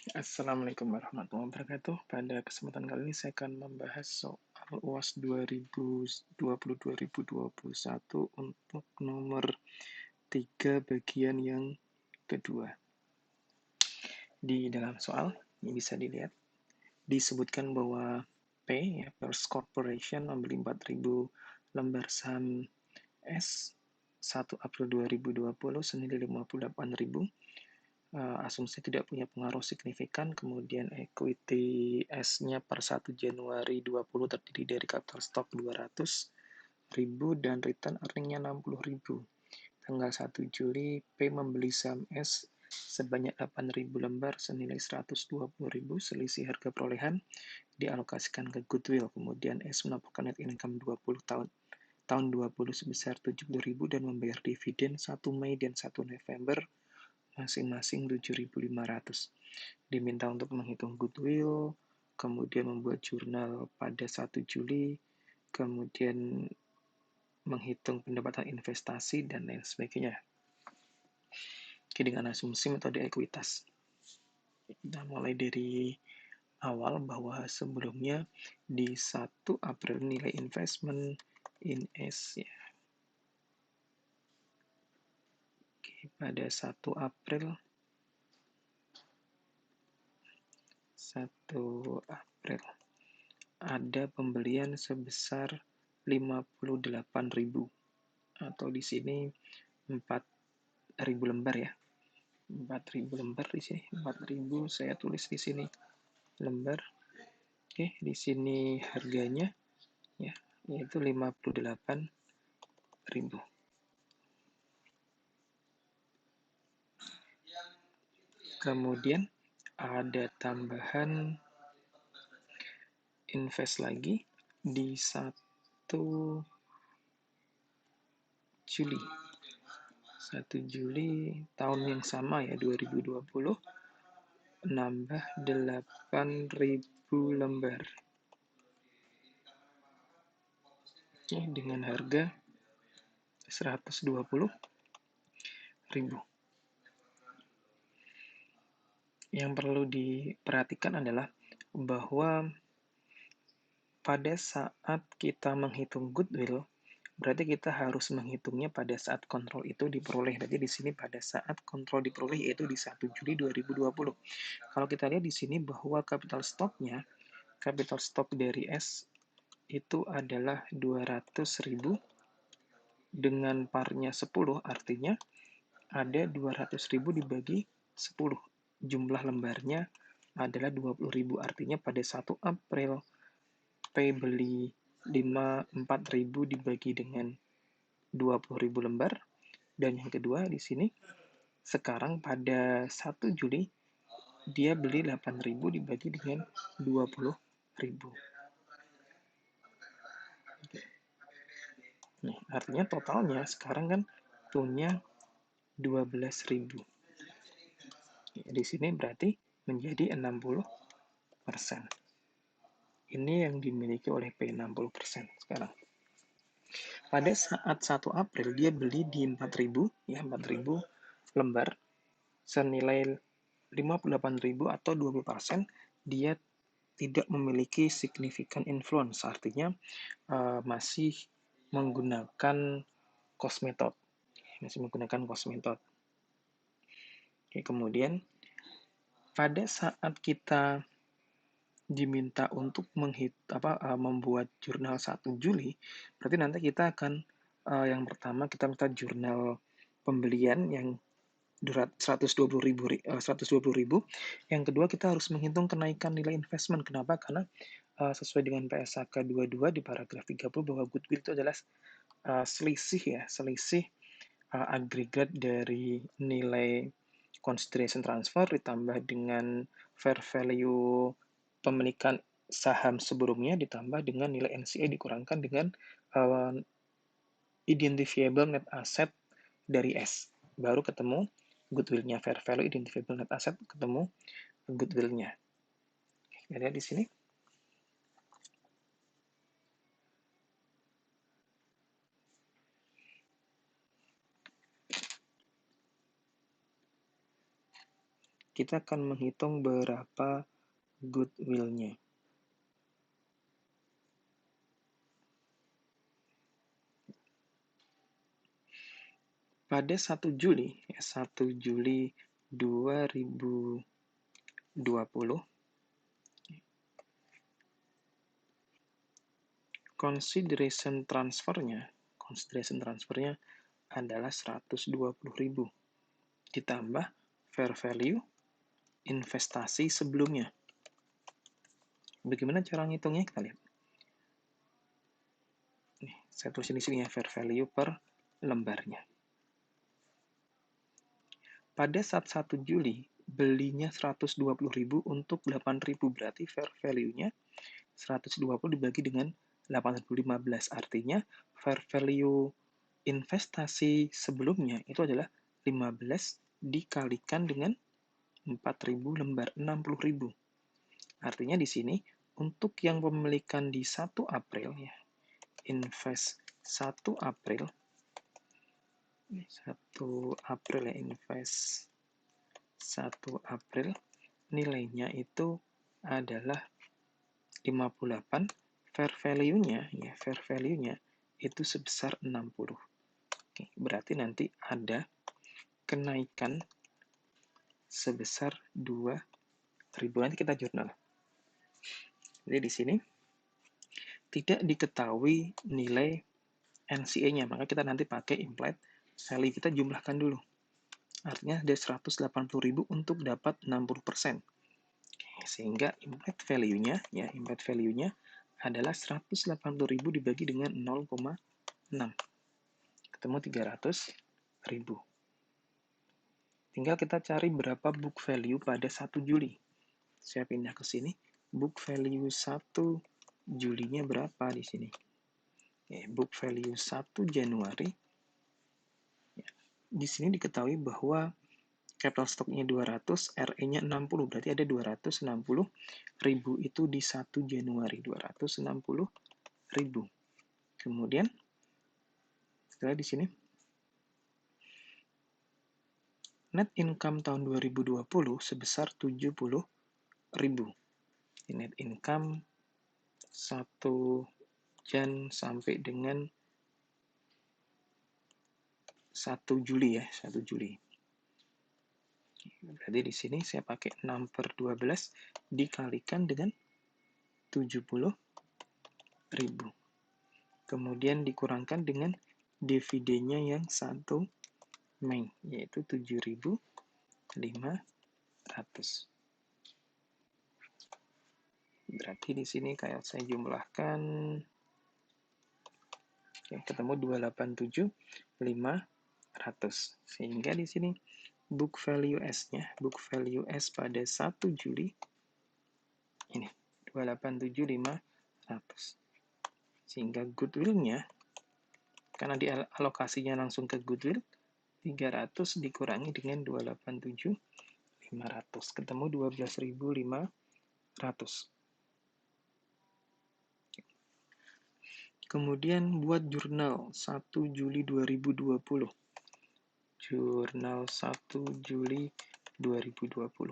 Assalamualaikum warahmatullahi wabarakatuh. Pada kesempatan kali ini saya akan membahas soal UAS 2020-2021 untuk nomor 3 bagian yang kedua. Di dalam soal, ini bisa dilihat, disebutkan bahwa P, ya, First Corporation, membeli 4.000 lembar saham S 1 April 2020 senilai 58.000. Asumsi tidak punya pengaruh signifikan, kemudian equity S-nya per 1 Januari 20 terdiri dari capital stock 200.000 dan return earning-nya 60.000. Tanggal 1 Juli, P membeli saham S sebanyak 8.000 lembar senilai 120.000, selisih harga perolehan dialokasikan ke goodwill. Kemudian S melaporkan net income 20 tahun 20 sebesar 70.000 dan membayar dividen 1 Mei dan 1 November masing-masing 7.500. Diminta untuk menghitung goodwill, kemudian membuat jurnal pada 1 Juli, kemudian menghitung pendapatan investasi, dan lain sebagainya. Oke, dengan asumsi metode ekuitas. Kita mulai dari awal bahwa sebelumnya di 1 April nilai investment in S, ya. Oke, pada 1 April 1 April ada pembelian sebesar 58.000 atau di sini 4.000 lembar, ya. 4.000 lembar di sini. 4.000 saya tulis di sini lembar. Oke, di sini harganya, ya, yaitu 58.000. Kemudian ada tambahan invest lagi di 1 Juli. 1 Juli tahun yang sama, ya, 2020, nambah 8.000 lembar. Oke, dengan harga 120.000. Yang perlu diperhatikan adalah bahwa pada saat kita menghitung goodwill, berarti kita harus menghitungnya pada saat kontrol itu diperoleh. Jadi di sini pada saat kontrol diperoleh yaitu di 1 Juli 2020. Kalau kita lihat di sini bahwa capital stock dari S itu adalah 200.000 dengan parnya 10, artinya ada 200.000 dibagi 10. Jumlah lembarnya adalah 20.000, artinya pada 1 April P beli 4.000 dibagi dengan 20.000 lembar. Dan yang kedua di sini, sekarang pada 1 Juli dia beli 8.000 dibagi dengan 20.000. Nih, artinya totalnya sekarang kan punya 12.000. Di sini berarti menjadi 60%. Ini yang dimiliki oleh P, 60% sekarang. Pada saat 1 April dia beli di 4.000, ya, 4.000 lembar senilai 58.000 atau 20%, dia tidak memiliki signifikan influence, artinya masih menggunakan cost method. Oke, kemudian pada saat kita diminta untuk membuat jurnal 1 Juli, berarti nanti kita akan yang pertama kita minta jurnal pembelian yang 120.000. Yang kedua kita harus menghitung kenaikan nilai investment. Kenapa? Karena sesuai dengan PSAK 22 di paragraf 30 bahwa goodwill itu adalah selisih agregat dari nilai consideration transfer ditambah dengan fair value pemilikan saham sebelumnya ditambah dengan nilai NCA dikurangkan dengan identifiable net asset dari S. Baru ketemu goodwill-nya, fair value identifiable net asset ketemu goodwill-nya. Kita lihat di sini. kita akan menghitung berapa goodwill-nya. Pada 1 Juli 2020, consideration transfernya adalah 120.000 ditambah fair value investasi sebelumnya. Bagaimana cara ngitungnya? Kita lihat. Nih, saya tulis di sini ya, fair value per lembarnya. Pada saat 1 Juli, belinya 120.000 untuk 8.000, berarti fair value-nya 120 dibagi dengan 8.015. Artinya, fair value investasi sebelumnya itu adalah 15 dikalikan dengan 4.000 lembar, 60.000. Artinya di sini, untuk yang pemilikan di 1 April, ya, invest 1 April, 1 April ya, invest 1 April, nilainya itu adalah 58, fair value-nya itu sebesar 60. Oke, berarti nanti ada kenaikan sebesar 2.000. Nanti kita jurnal. Jadi di sini tidak diketahui nilai NCA-nya, maka kita nanti pakai implied value. Kita jumlahkan dulu. Artinya ada 180.000 untuk dapat 60%. Sehingga implied value-nya adalah 180.000 dibagi dengan 0,6. Ketemu 300.000. Tinggal kita cari berapa book value pada 1 Juli. Saya pindah ke sini. Book value 1 Julinya berapa di sini? Book value 1 Januari. Di sini diketahui bahwa capital stock-nya 200, RE-nya 60, berarti ada 260.000 itu di 1 Januari, 260.000. Kemudian, setelah di sini, net income tahun 2020 sebesar 70.000. Net income 1 Jan sampai dengan 1 Juli ya, 1 Juli. Berarti di sini saya pakai 6/12 dikalikan dengan 70.000. Kemudian dikurangkan dengan dividennya yang 1 Mei, yaitu 7.500. Berarti di sini kayak saya jumlahkan, ketemu 287.500. Sehingga di sini book value S-nya, book value S pada 1 Juli, ini 287.500. Sehingga goodwill-nya, karena dialokasinya langsung ke goodwill, 300 dikurangi dengan 287.500, ketemu 12.500. Kemudian buat jurnal 1 Juli 2020. Jurnal 1 Juli 2020.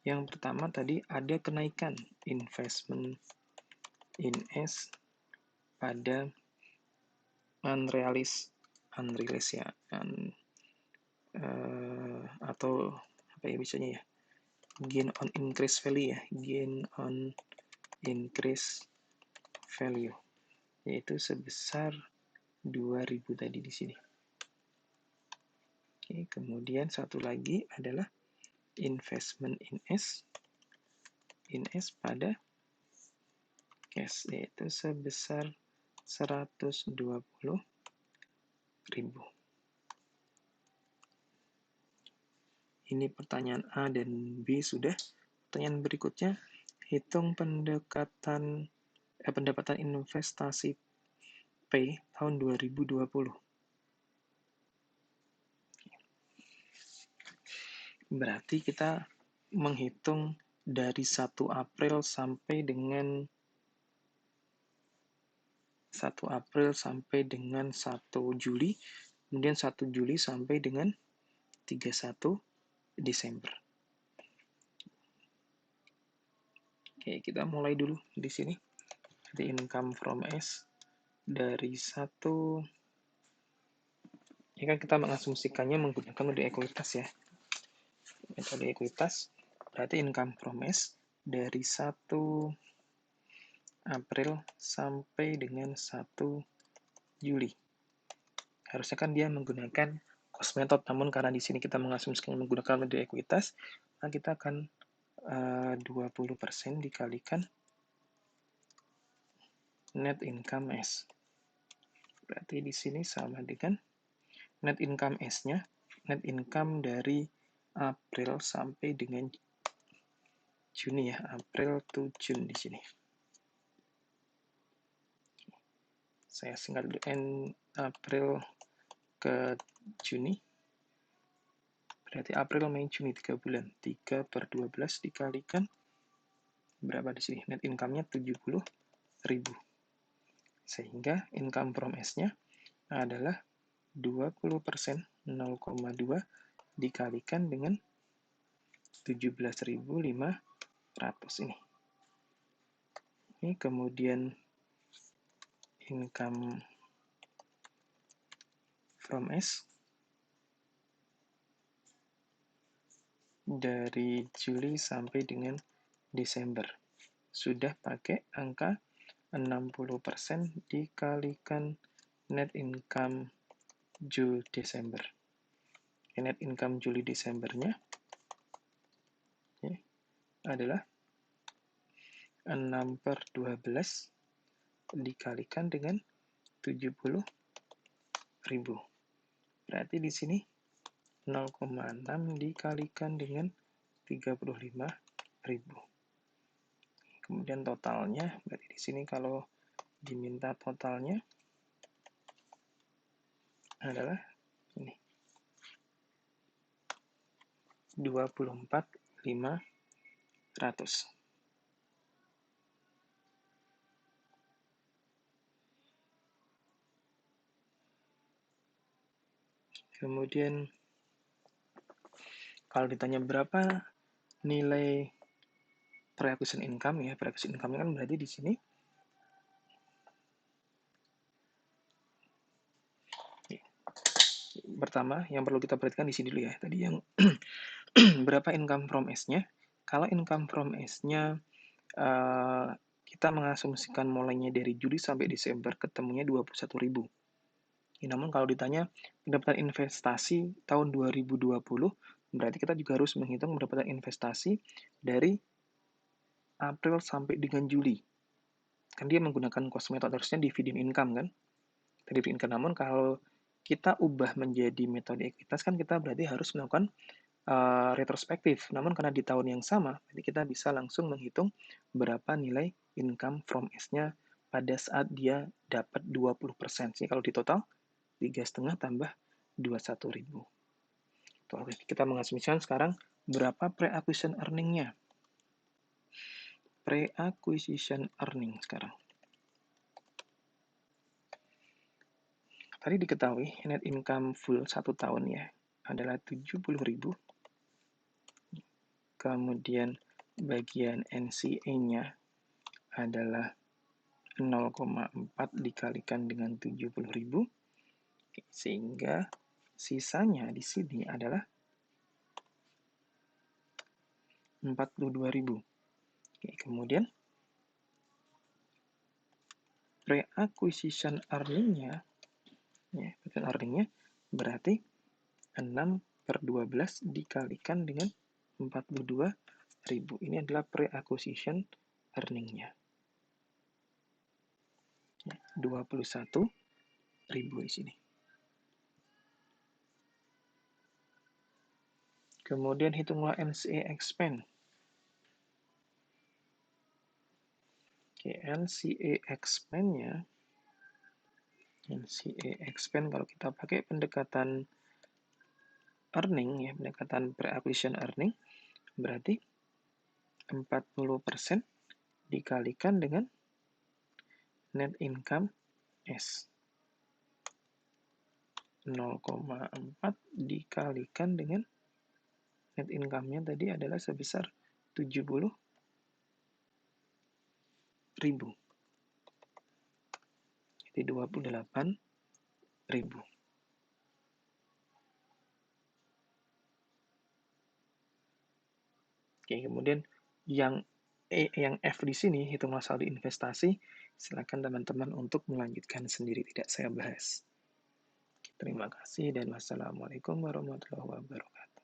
Yang pertama tadi ada kenaikan investment in S pada unrealized ya, atau apa ya bisanya ya, gain on increase value ya, gain on increase value, yaitu sebesar 2.000 tadi di sini. Oke, kemudian satu lagi adalah investment in S pada cash, yaitu sebesar 120.000. Ini pertanyaan A dan B sudah. Pertanyaan berikutnya, hitung pendapatan investasi P tahun 2020. Berarti kita menghitung dari 1 April sampai dengan 1 Juli, kemudian 1 Juli sampai dengan 31 Desember. Oke, kita mulai dulu di sini. Jadi income from S dari 1, ini kan kita mengasumsikannya menggunakan metode ekuitas ya. Metode ekuitas berarti income from S dari 1 April sampai dengan 1 Juli. Harusnya kan dia menggunakan cost method, namun karena di sini kita mengasumsikan menggunakan metode ekuitas, maka kita akan 20% dikalikan net income S. Berarti di sini sama dengan net income S-nya, net income dari April sampai dengan Juni ya, April to June di sini. Saya singkat dulu, April ke Juni. Berarti April, Mei, Juni 3 bulan. 3 per 12 dikalikan berapa di sini? Net income-nya 70.000. Sehingga income from S-nya adalah 20%, 0,2 dikalikan dengan 17.500 ini. Ini kemudian income from S dari Juli sampai dengan Desember. Sudah pakai angka 60% dikalikan net income Juli Desember. Net income Juli Desembernya adalah 6 per 12 dikalikan dengan 70.000. Berarti di sini 0,6 dikalikan dengan 35.000. Kemudian totalnya, berarti di sini kalau diminta totalnya adalah ini 24.500. Kemudian kalau ditanya berapa nilai pre-acquisition income ya, pre-acquisition income kan berarti di sini pertama yang perlu kita perhatikan di sini dulu ya. Tadi yang berapa income from S-nya? Kalau income from S-nya kita mengasumsikan mulainya dari Juli sampai Desember ketemunya 21.000. Namun kalau ditanya pendapatan investasi tahun 2020, berarti kita juga harus menghitung pendapatan investasi dari April sampai dengan Juli. Kan dia menggunakan cost method, harusnya dividend income kan? Dividend income. Namun kalau kita ubah menjadi metode ekuitas kan kita berarti harus melakukan retrospektif. Namun karena di tahun yang sama, jadi kita bisa langsung menghitung berapa nilai income from S-nya pada saat dia dapat 20%. Jadi kalau di total 3,5 tambah 21.000. Kita mengasumsikan sekarang berapa pre-acquisition earning-nya. Pre-acquisition earning sekarang. Tadi diketahui net income full 1 tahun ya adalah 70.000. Kemudian bagian NCA-nya adalah 0,4 dikalikan dengan 70.000. Sehingga sisanya di sini adalah 42.000. Kemudian pre-acquisition earning-nya berarti 6 per 12 dikalikan dengan 42.000. Ini adalah pre-acquisition earning-nya. 21.000 di sini. Kemudian hitunglah NCA expense. NCA expense-nya, kalau kita pakai pendekatan earning ya, pendekatan pre-acquisition earning, berarti 40% dikalikan dengan net income S. 0,4 dikalikan dengan net income-nya tadi adalah sebesar 70.000. ribu. Jadi 28.000. Oke, kemudian yang yang F di sini, hitunglah saldo investasi, silakan teman-teman untuk melanjutkan sendiri, tidak saya bahas. Terima kasih dan wassalamualaikum warahmatullahi wabarakatuh.